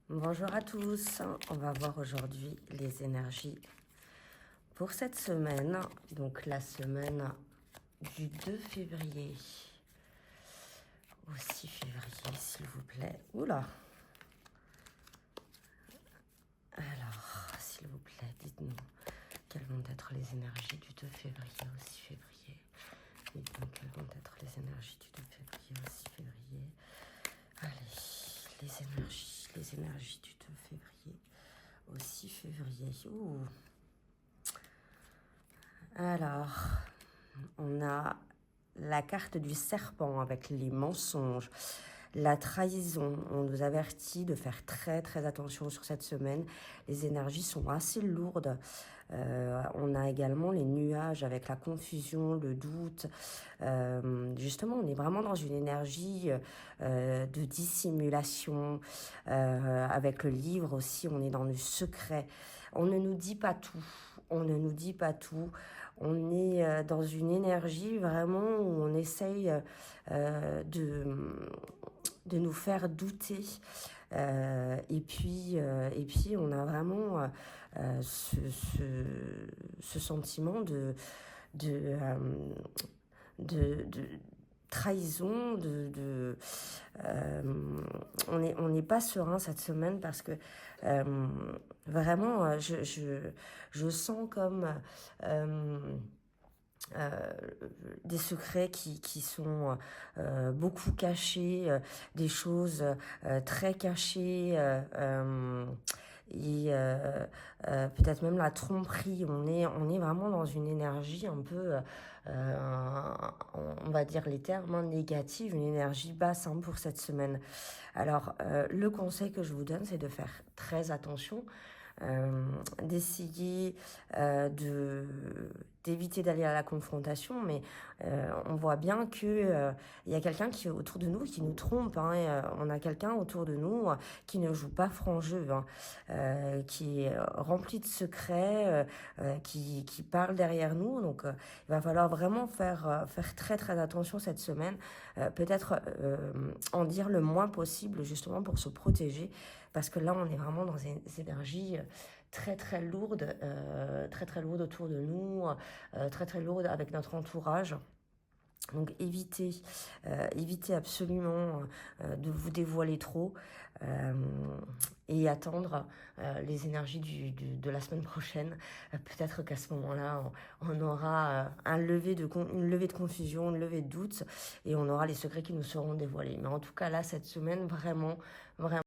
Bonjour à tous, on va voir aujourd'hui les énergies pour cette semaine, donc la semaine du 2 février au 6 février s'il vous plaît. Oula. Alors, s'il vous plaît, dites-nous quelles vont être les énergies du 2 février au 6 février. Dites-nous quelles vont être les énergies du 2 février au 6 février. Allez, les énergies du 2 février au 6 février. Ouh. Alors, on a la carte du serpent avec les mensonges, la trahison. On nous avertit de faire très attention sur cette semaine. Les énergies sont assez lourdes. On a également les nuages avec la confusion, le doute. Justement, on est vraiment dans une énergie de dissimulation. Avec le livre aussi, on est dans le secret. On ne nous dit pas tout. On ne nous dit pas tout. On est dans une énergie vraiment où on essaye de nous faire douter. Et puis, on a vraiment ce sentiment de trahison, on n'est pas serein cette semaine parce que vraiment, je sens comme des secrets qui sont beaucoup cachés, des choses très cachées, et peut-être même la tromperie. On est vraiment dans une énergie un peu, on va dire les termes négatifs, une énergie basse pour cette semaine. Alors, le conseil que je vous donne, c'est de faire très attention, d'essayer d'éviter d'aller à la confrontation, mais on voit bien que il y a quelqu'un qui est autour de nous qui nous trompe, et, on a quelqu'un autour de nous qui ne joue pas franc jeu, qui est rempli de secrets, qui parle derrière nous. Donc il va falloir vraiment faire très attention cette semaine, peut-être en dire le moins possible justement pour se protéger, parce que là on est vraiment dans des énergies très lourdes, très lourdes autour de nous, très lourdes avec notre entourage. Donc évitez absolument de vous dévoiler trop, et attendre les énergies de la semaine prochaine. Peut-être qu'à ce moment-là, on aura une levée de confusion, une levée de doute, et on aura les secrets qui nous seront dévoilés. Mais en tout cas, là, cette semaine, vraiment